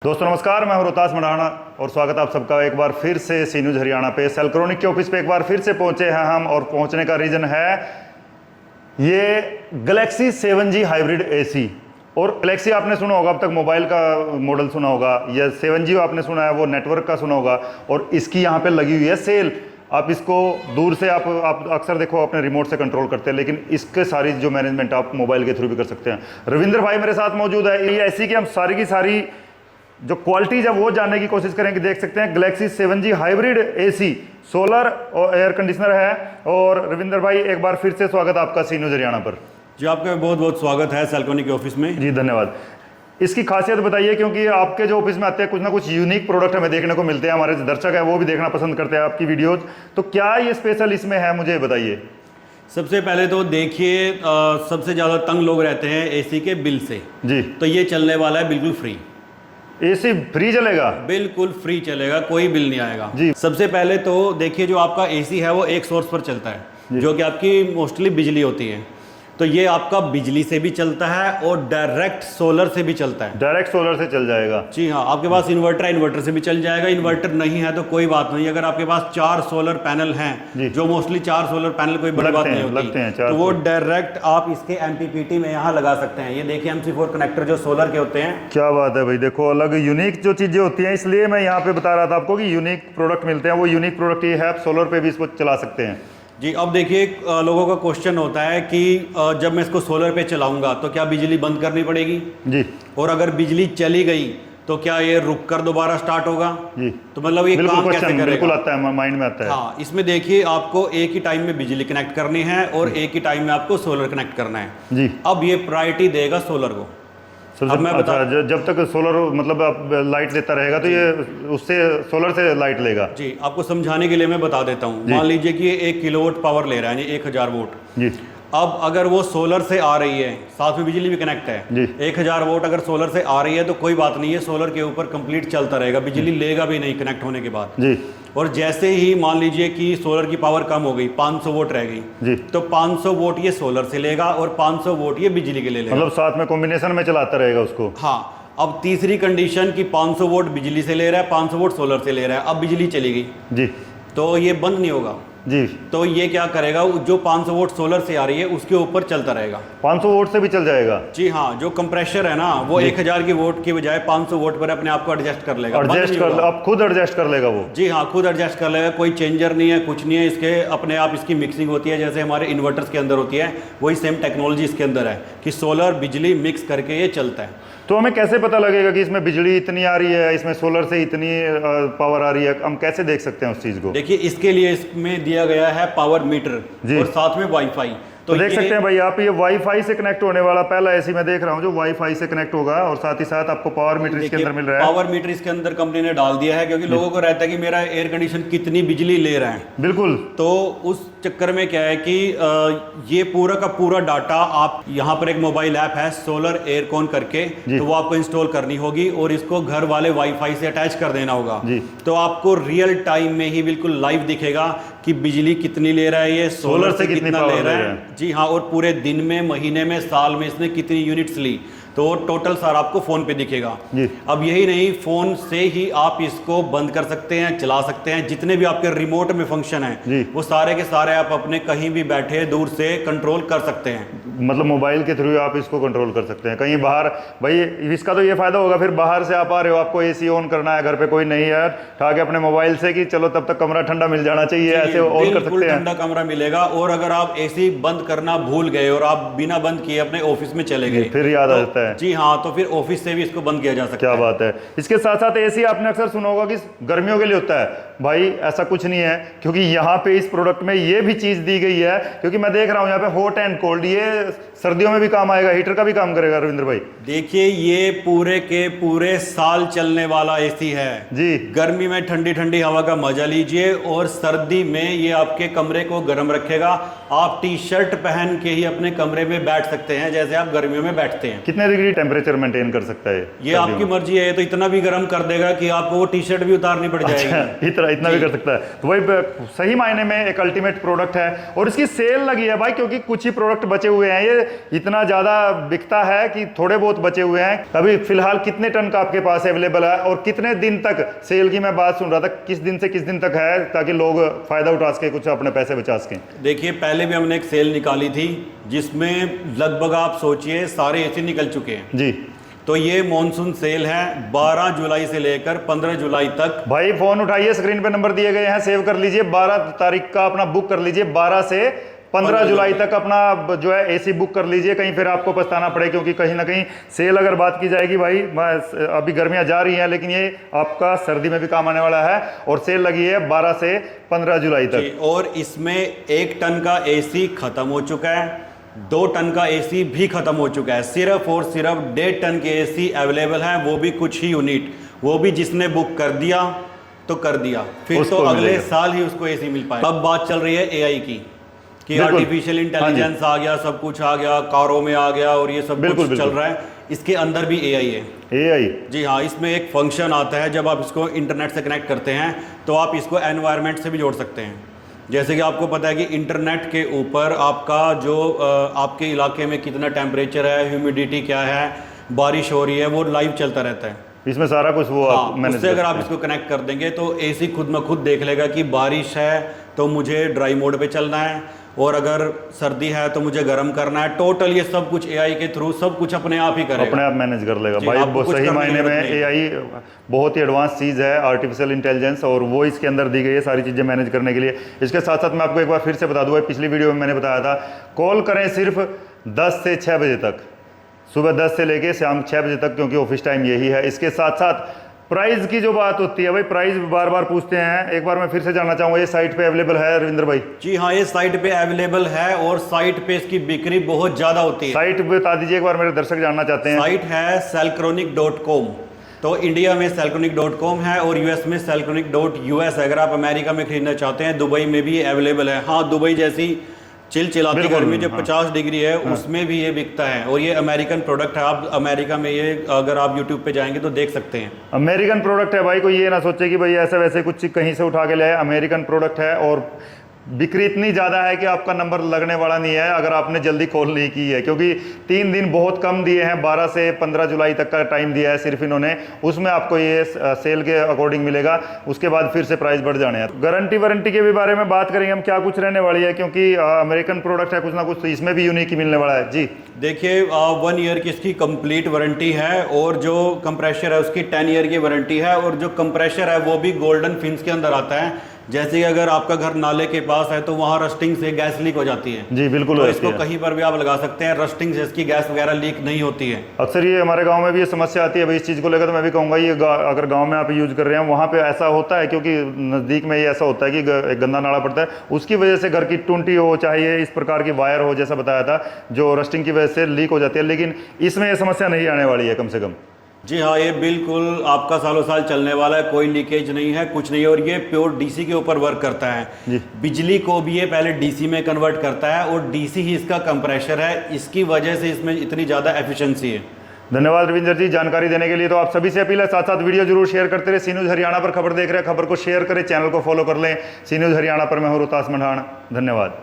दोस्तों नमस्कार, मैं हूं रोहतास मढ़ाना और स्वागत आप सबका एक बार फिर से सी न्यूज़ हरियाणा पे सेल्क्रोनिक के ऑफिस पे एक बार फिर से पहुंचे हैं हम। और पहुंचने का रीज़न है ये गैलेक्सी 7G हाइब्रिड एसी। और गैलेक्सी आपने सुना होगा, अब तक मोबाइल का मॉडल सुना होगा, या 7G आपने सुना है वो नेटवर्क का सुना होगा। और इसकी यहाँ पे लगी हुई है सेल। आप इसको दूर से आप अक्सर देखो अपने रिमोट से कंट्रोल करते हैं, लेकिन इसके सारी जो मैनेजमेंट आप मोबाइल के थ्रू भी कर सकते हैं। रविंद्र भाई मेरे साथ मौजूद है। ये ऐसी कि हम सारी की सारी जो क्वालिटीज है वो जानने की कोशिश करेंगे। देख सकते हैं Galaxy 7G hybrid AC, solar और एयर कंडीशनर है। और रविंद्र भाई एक बार फिर से स्वागत आपका सी न्यूज़ हरियाणा पर। जी आपका बहुत बहुत स्वागत है सेल्क्रोनिक के ऑफिस में। जी धन्यवाद। इसकी खासियत बताइए, क्योंकि आपके जो ऑफिस में आते हैं कुछ ना कुछ यूनिक प्रोडक्ट हमें देखने को मिलते हैं, हमारे जो दर्शक है वो भी देखना पसंद करते हैं आपकी वीडियोज। तो क्या ये स्पेशल इसमें है, मुझे बताइए। सबसे पहले तो देखिए, सबसे ज़्यादा तंग लोग रहते हैं एसी के बिल से। जी, तो ये चलने वाला है बिल्कुल फ्री। एसी फ्री चलेगा? बिल्कुल फ्री चलेगा, कोई बिल नहीं आएगा जी। सबसे पहले तो देखिए, जो आपका एसी है वो एक सोर्स पर चलता है, जो कि आपकी मोस्टली बिजली होती है। तो ये आपका बिजली से भी चलता है और डायरेक्ट सोलर से भी चलता है। डायरेक्ट सोलर से चल जाएगा? जी हाँ, आपके पास इन्वर्टर है, इन्वर्टर से भी चल जाएगा। इन्वर्टर नहीं है तो कोई बात नहीं, अगर आपके पास 4 सोलर पैनल हैं, जो मोस्टली 4 सोलर पैनल कोई बड़ी बात नहीं होती, तो वो डायरेक्ट आप इसके एमपीपीटी में यहाँ लगा सकते हैं। ये देखिए MC4 कनेक्टर जो सोलर के होते हैं। क्या बात है भाई, देखो अलग यूनिक जो चीज़ें होती हैं, इसलिए मैं यहाँ पे बता रहा था आपको कि यूनिक प्रोडक्ट मिलते हैं। वो यूनिक प्रोडक्ट ये है, आप सोलर पे भी इसको चला सकते हैं। जी, अब देखिए, लोगों का क्वेश्चन होता है कि जब मैं इसको सोलर पे चलाऊंगा तो क्या बिजली बंद करनी पड़ेगी? जी। और अगर बिजली चली गई तो क्या ये रुक कर दोबारा स्टार्ट होगा? जी। तो मतलब ये काम कैसे करेगा? बिल्कुल आता है, माइंड में आता है। हाँ, इसमें देखिए आपको एक ही टाइम में बिजली कनेक्ट करनी है और एक ही टाइम में आपको सोलर कनेक्ट करना है। जी। अब ये प्रायोरिटी देगा सोलर को। अब मैं जब तक सोलर मतलब आप लाइट देता रहेगा तो ये उससे सोलर से लाइट लेगा। जी, आपको समझाने के लिए मैं बता देता हूँ। मान लीजिए कि ये 1 किलोवाट पावर ले रहा है, यानी 1000 वोट। जी। अब अगर वो सोलर से आ रही है, साथ में बिजली भी कनेक्ट है जी। 1000 वोट अगर सोलर से आ रही है तो कोई बात नहीं है, सोलर के ऊपर कंप्लीट चलता रहेगा, बिजली लेगा भी नहीं कनेक्ट होने के बाद। जी। और जैसे ही मान लीजिए कि सोलर की पावर कम हो गई, 500 वोट रह गई, जी, तो 500 वोट ये सोलर से लेगा और 500 वोट ये बिजली के ले लेगा। मतलब साथ में कॉम्बिनेशन में चलाता रहेगा उसको। हाँ, अब तीसरी कंडीशन की 500 वोट बिजली से ले रहा है, 500 वोट सोलर से ले रहा है। अब बिजली चली गई जी, तो ये बंद नहीं होगा। जी। तो ये क्या करेगा, जो 500 वोट सोलर से आ रही है उसके ऊपर चलता रहेगा। 500 वोट से भी चल जाएगा? जी हाँ, जो कंप्रेशर है ना वो 1000 की वोट की बजाय 500 वोट पर अपने आप को एडजस्ट कर लेगा। अब खुद एडजस्ट कर लेगा वो? जी हाँ, खुद एडजस्ट कर लेगा। कोई चेंजर नहीं है, कुछ नहीं है, इसके अपने आप इसकी मिक्सिंग होती है, जैसे हमारे इन्वर्टर्स के अंदर होती है, वही सेम टेक्नोलॉजी इसके अंदर है कि सोलर बिजली मिक्स करके ये चलता है। तो हमें कैसे पता लगेगा कि इसमें बिजली इतनी आ रही है, इसमें सोलर से इतनी पावर आ रही है? हम कैसे देख सकते हैं उस चीज़ को? देखिए, इसके लिए इसमें दिया गया है पावर मीटर और साथ में वाईफाई। तो देख सकते हैं भाई आप, ये वाईफाई से कनेक्ट होने वाला पहला एसी मैं देख रहा हूँ जो वाईफाई से कनेक्ट होगा, और साथ ही साथ आपको पावर मीटर इसके अंदर मिल रहा है। पावर मीटर इसके अंदर कंपनी ने डाल दिया है, क्योंकि लोगों को रहता है कि मेरा एयर कंडीशन कितनी बिजली ले रहा है। बिल्कुल। तो उस चक्कर में क्या है कि ये पूरा का पूरा डाटा, आप यहाँ पर एक मोबाइल ऐप है सोलर एयरकॉन करके, तो वो आपको इंस्टॉल करनी होगी और इसको घर वाले वाईफाई से अटैच कर देना होगा। तो आपको रियल टाइम में ही बिल्कुल लाइव दिखेगा कि बिजली कितनी ले रहा है, ये सोलर से कितना ले रहा है। जी हाँ, और पूरे दिन में, महीने में, साल में इसने कितनी यूनिट्स ली, तो टोटल सारा आपको फोन पे दिखेगा। अब यही नहीं, फोन से ही आप इसको बंद कर सकते हैं, चला सकते हैं। जितने भी आपके रिमोट में फंक्शन हैं वो सारे के सारे आप अपने कहीं भी बैठे दूर से कंट्रोल कर सकते हैं। मतलब मोबाइल के थ्रू आप इसको कंट्रोल कर सकते हैं कहीं बाहर। भाई इसका तो ये फायदा होगा, फिर बाहर से आप आ रहे हो, आपको एसी ऑन करना है, घर पे कोई नहीं है, ठाके अपने मोबाइल से कि चलो तब तक कमरा ठंडा मिल जाना चाहिए, ऐसे ऑन कर सकते हैं, ठंडा कमरा मिलेगा। और अगर आप एसी बंद करना भूल गए और आप बिना बंद किए अपने ऑफिस में चले गए, फिर याद आ जाता है। जी हाँ, तो फिर ऑफिस से भी इसको बंद किया जा सकता है। क्या बात है। इसके साथ साथ एसी आपने अक्सर सुना होगा कि गर्मियों के लिए होता है, भाई ऐसा कुछ नहीं है, क्योंकि यहाँ पे इस प्रोडक्ट में ये भी चीज दी गई है, क्योंकि मैं देख रहा हूँ यहाँ पे हॉट एंड कोल्ड, ये सर्दियों में भी काम आएगा, हीटर का भी काम करेगा रविंद्र भाई। देखिए, ये पूरे के पूरे साल चलने वाला एसी है जी। गर्मी में ठंडी ठंडी हवा का मजा लीजिए और सर्दी में ये आपके कमरे को गर्म रखेगा। आप टी शर्ट पहन के ही अपने कमरे में बैठ सकते हैं जैसे आप गर्मियों में बैठते हैं। कितने डिग्री टेम्परेचर मेंटेन कर सकता है ये आपकी मर्जी है, तो इतना भी गर्म कर देगा कि आपको वो टी शर्ट भी उतारनी पड़ जाएगी। इतना भी कर सकता है। तो वही सही मायने में एक अल्टीमेट प्रोडक्ट है और इसकी सेल लगी है भाई, क्योंकि कुछ ही प्रोडक्ट बचे हुए हैं। ये इतना ज़्यादा बिकता है कि थोड़े बहुत बचे हुए हैं। अभी फिलहाल कितने टन का आपके पास अवेलेबल है और कितने दिन तक सेल की मैं बात सुन रहा था, किस दिन से किस दिन तक है, ताकि लोग फायदा उठा सके, कुछ अपने पैसे बचा सकें? देखिए, पहले भी हमने एक सेल निकाली थी जिसमें लगभग आप सोचिए सारे एसी निकल चुके हैं जी। तो ये मॉनसून सेल है 12 जुलाई से लेकर 15 जुलाई तक। भाई फोन उठाइए, स्क्रीन पे नंबर दिए गए हैं, सेव कर लीजिए। 12 तारीख का अपना बुक कर लीजिए, 12 से 15 जुलाई तक अपना जो है एसी बुक कर लीजिए। कहीं फिर आपको पछताना पड़े, क्योंकि कहीं ना कहीं सेल अगर बात की जाएगी भाई, अभी गर्मियां जा रही हैं लेकिन ये आपका सर्दी में भी काम आने वाला है और सेल लगी है 12 से 15 जुलाई तक। और इसमें 1 टन का एसी खत्म हो चुका है, 2 टन का एसी भी खत्म हो चुका है। सिर्फ और सिर्फ 1.5 टन के एसी अवेलेबल हैं, वो भी कुछ ही यूनिट। वो भी जिसने बुक कर दिया तो कर दिया, फिर तो अगले साल ही उसको एसी मिल पाए। अब बात चल रही है एआई की, कि आर्टिफिशियल इंटेलिजेंस आ गया, सब कुछ आ गया, कारों में आ गया और ये सब कुछ चल रहा है। इसके अंदर भी एआई है। एआई, जी हाँ, इसमें एक फंक्शन आता है, जब आप इसको इंटरनेट से कनेक्ट करते हैं तो आप इसको एनवायरनमेंट से भी जोड़ सकते हैं। जैसे कि आपको पता है कि इंटरनेट के ऊपर आपका जो आपके इलाके में कितना टेम्परेचर है, ह्यूमिडिटी क्या है, बारिश हो रही है, वो लाइव चलता रहता है। इसमें सारा कुछ वो उससे अगर आप इसको कनेक्ट कर देंगे तो एसी खुद में खुद देख लेगा कि बारिश है तो मुझे ड्राई मोड पे चलना है, और अगर सर्दी है तो मुझे गर्म करना है। टोटल ये सब कुछ एआई के थ्रू सब कुछ अपने आप ही करेगा, अपने आप मैनेज कर लेगा भाई। बहुत सही मायने में एआई बहुत ही एडवांस चीज़ है, आर्टिफिशियल इंटेलिजेंस, और वो इसके अंदर दी गई है सारी चीज़ें मैनेज करने के लिए। इसके साथ साथ मैं आपको एक बार फिर से बता दूँ, पिछली वीडियो में मैंने बताया था, कॉल करें सिर्फ 10 से 6 बजे तक, सुबह 10 से लेके शाम 6 बजे तक, क्योंकि ऑफिस टाइम यही है। इसके साथ साथ प्राइस की जो बात होती है भाई, प्राइस बार बार पूछते हैं, एक बार मैं फिर से जानना चाहूँगा, ये साइट पे अवेलेबल है रविंद्र भाई? जी हाँ, ये साइट पे अवेलेबल है और साइट पे इसकी बिक्री बहुत ज़्यादा होती है। साइट बता दीजिए एक बार, मेरे दर्शक जानना चाहते हैं। साइट है selcronic.com। तो इंडिया में selcronic.com है और यूएस में selcronic.us है। अगर आप अमेरिका में खरीदना चाहते हैं, दुबई में भी अवेलेबल है। हाँ, दुबई जैसी चिलचिलाती गर्मी जो 50 डिग्री है, उसमें भी ये बिकता है और ये अमेरिकन प्रोडक्ट है। आप अमेरिका में ये अगर आप यूट्यूब पे जाएंगे तो देख सकते हैं। अमेरिकन प्रोडक्ट है भाई, कोई ये ना सोचे कि भाई ऐसे वैसे कुछ कहीं से उठा के ले आए। अमेरिकन प्रोडक्ट है और बिक्री इतनी ज़्यादा है कि आपका नंबर लगने वाला नहीं है अगर आपने जल्दी कॉल नहीं की है, क्योंकि 3 दिन बहुत कम दिए हैं, 12 से 15 जुलाई तक का टाइम दिया है सिर्फ इन्होंने। उसमें आपको ये सेल के अकॉर्डिंग मिलेगा, उसके बाद फिर से प्राइस बढ़ जाने हैं। गारंटी वारंटी के भी बारे में बात करेंगे हम, क्या कुछ रहने वाली है, क्योंकि अमेरिकन प्रोडक्ट है, कुछ ना कुछ तो इसमें भी यूनिक ही मिलने वाला है। जी देखिए, 1 ईयर की इसकी कंप्लीट वारंटी है और जो कंप्रेशर है उसकी 10 ईयर की वारंटी है, और जो कंप्रेशर है वो भी गोल्डन फिन्स के अंदर आता है। जैसे कि अगर आपका घर नाले के पास है तो वहाँ रस्टिंग से गैस लीक हो जाती है। जी बिल्कुल, तो इसको कहीं पर भी आप लगा सकते हैं, रस्टिंग से इसकी गैस वगैरह लीक नहीं होती है। अक्सर ये हमारे गांव में भी ये समस्या आती है भाई, इस चीज़ को लेकर तो मैं भी कहूँगा ये अगर गांव में आप यूज़ कर रहे हैं, वहाँ पे ऐसा होता है, क्योंकि नज़दीक में ये ऐसा होता है कि एक गंदा नाला पड़ता है, उसकी वजह से घर की टूंटी हो, चाहे ये इस प्रकार की वायर हो, जैसा बताया था, जो रस्टिंग की वजह से लीक हो जाती है। लेकिन इसमें ये समस्या नहीं आने वाली है कम से कम। जी हाँ, ये बिल्कुल आपका सालों साल चलने वाला है, कोई लीकेज नहीं है, कुछ नहीं है, और ये प्योर डीसी के ऊपर वर्क करता है जी। बिजली को भी ये पहले डीसी में कन्वर्ट करता है और डीसी ही इसका कंप्रेशर है, इसकी वजह से इसमें इतनी ज़्यादा एफिशिएंसी है। धन्यवाद रविंदर जी जानकारी देने के लिए। तो आप सभी से अपील है, साथ साथ वीडियो जरूर शेयर करते रहे। सी न्यूज़ हरियाणा पर खबर देख रहे हैं, खबर को शेयर करें, चैनल को फॉलो कर लें। सी न्यूज़ हरियाणा पर मैं हूं रोहतास मढ़ाण, धन्यवाद।